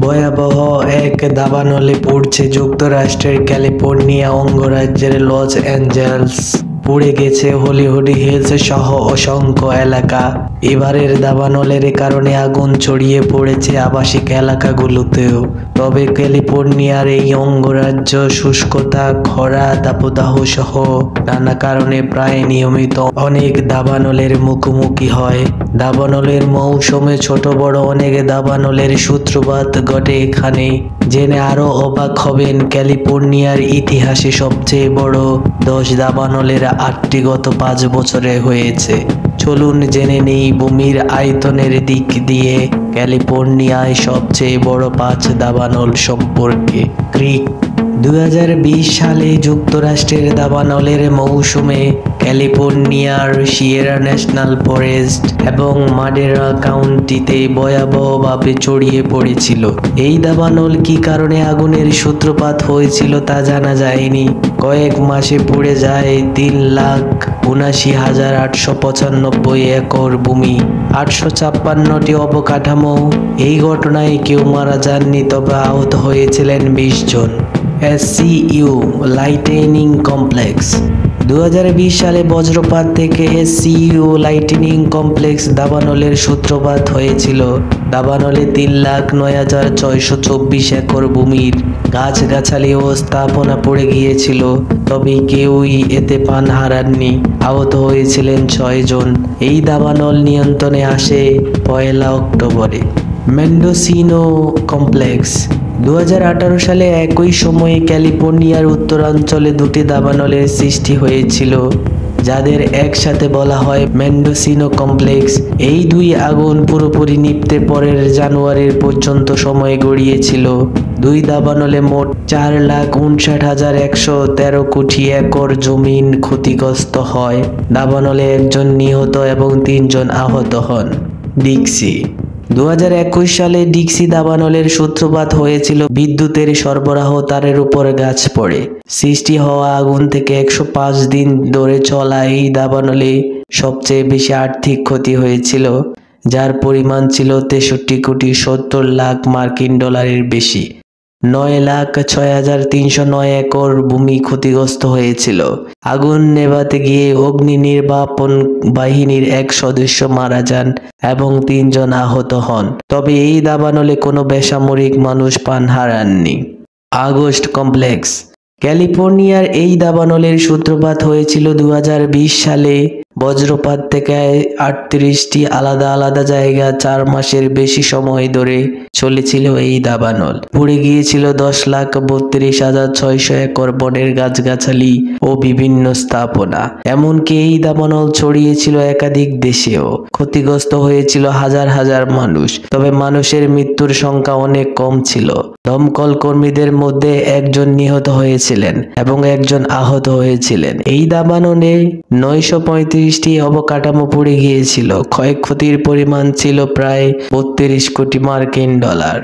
ভয়াবহ এক দাবানলে পড়ছে যুক্তরাষ্ট্রের ক্যালিফোর্নিয়া অঙ্গরাজ্যের লস অ্যাঞ্জেলস। পুড়ে গেছে হলিউড হিলস সহ অসংখ্য এলাকা। এবারের দাবানলের কারণে আগুন ছড়িয়ে পড়েছে আবাসিক এলাকাগুলোতেও। তবে ক্যালিফোর্নিয়ার এই অঙ্গরাজ্য শুষ্কতা, খরা, দাবদাহ সহ নানা কারণে প্রায় নিয়মিত অনেক দাবানলের মুখোমুখি হয়। দাবানলের মৌসুমে ছোট বড় অনেক দাবানলের সূত্রপাত ঘটে এখানে। জেনে আরো অবাক হবেন, ক্যালিফোর্নিয়ার ইতিহাসে সবচেয়ে বড় 10 দাবানলের 8টি গত 5 বছরে হয়েছে। চলুন জেনে নেই ভূমির আয়তনের দিক দিয়ে ক্যালিফোর্নিয়ায় সবচেয়ে বড় 5 দাবানল সম্পর্কে। ক্রিক 2020 সালে যুক্তরাষ্ট্রের দাবানলের মৌসুমে ক্যালিফোর্নিয়ার সিয়েরা ন্যাশনাল ফরেস্ট এবং মাডেরা কাউন্টিতে ভয়াবহভাবে ছড়িয়ে পড়েছিল। এই দাবানল কি কারণে আগুনের সূত্রপাত হয়েছিল তা জানা যায়নি। কয়েক মাসে পুড়ে যায় 3,79,895 একর ভূমি, 856টি অবকাঠামো। এই ঘটনায় কেউ মারা যাননি, তবে আহত হয়েছিলেন 20 জন। SCU লাইটেনিং কমপ্লেক্স 2020 সালে বজ্রপাত থেকে SCU লাইটেনিং কমপ্লেক্স দাবানলের সূত্রপাত হয়েছিল। দাবানলে 3,09,624 একর ভূমির গাছগাছালি ও স্থাপনা পড়ে গিয়েছিল, তবে কেউই এতে প্রাণ হারাননি। আহত হয়েছিলেন 6 জন। এই দাবানল নিয়ন্ত্রণে আসে 1 অক্টোবরে। মেন্ডোসিনো কমপ্লেক্স 2018 সালে একই সময়ে ক্যালিফোর্নিয়ার উত্তরাঞ্চলে 2টি দাবানলের সৃষ্টি হয়েছিল, যাদের একসাথে বলা হয় মেন্ডোসিনো কমপ্লেক্স। এই 2 আগুন পুরোপুরি নিভতে পরের জানুয়ারির পর্যন্ত সময় গড়িয়েছিল। 2 দাবানলে মোট 4,59,113 কোটি একর জমিন ক্ষতিগ্রস্ত হয়। দাবানলে 1 জন নিহত এবং 3 জন আহত হন। ডিক্সি 2021 সালে ডিক্সি দাবানলের সূত্রপাত হয়েছিল বিদ্যুতের সরবরাহ তারের উপর গাছ পড়ে সৃষ্টি হওয়া আগুন থেকে। 105 দিন ধরে চলা এই দাবানলে সবচেয়ে বেশি আর্থিক ক্ষতি হয়েছিল, যার পরিমাণ ছিল 63,70,00,000 মার্কিন ডলারের বেশি। 9,06,309 একর ভূমি ক্ষতিগ্রস্ত হয়েছিল। আগুন নেভাতে গিয়ে অগ্নি নির্বাপন বাহিনীর 1 সদস্য মারা যান এবং 3 জন আহত হন, তবে এই দাবানলে কোনো বেসামরিক মানুষ প্রাণ হারাননি। আগস্ট কমপ্লেক্স ক্যালিফোর্নিয়ার এই দাবানলের সূত্রপাত হয়েছিল 2020 সালে। বজ্রপাত থেকে 38টি আলাদা আলাদা জায়গা 4 মাসের বেশি সময় ধরে চলেছিল এই দাবানল। পুড়ে গিয়েছিল 10,32,600 একর বনের গাছগাছালি ও বিভিন্ন স্থাপনা। এমনকি এই দাবানল ছড়িয়েছিল একাধিক দেশেও। ক্ষতিগ্রস্ত হয়েছিল হাজার হাজার মানুষ, তবে মানুষের মৃত্যুর সংখ্যা অনেক কম ছিল। দমকল কর্মীদের মধ্যে 1 জন নিহত হয়েছিলেন এবং 1 জন আহত হয়েছিলেন। এই দাবানলে 935টি অবকাঠামো পুড়ে গিয়েছিল। ক্ষয়ক্ষতির পরিমাণ ছিল প্রায় 32 কোটি মার্কিন ডলার।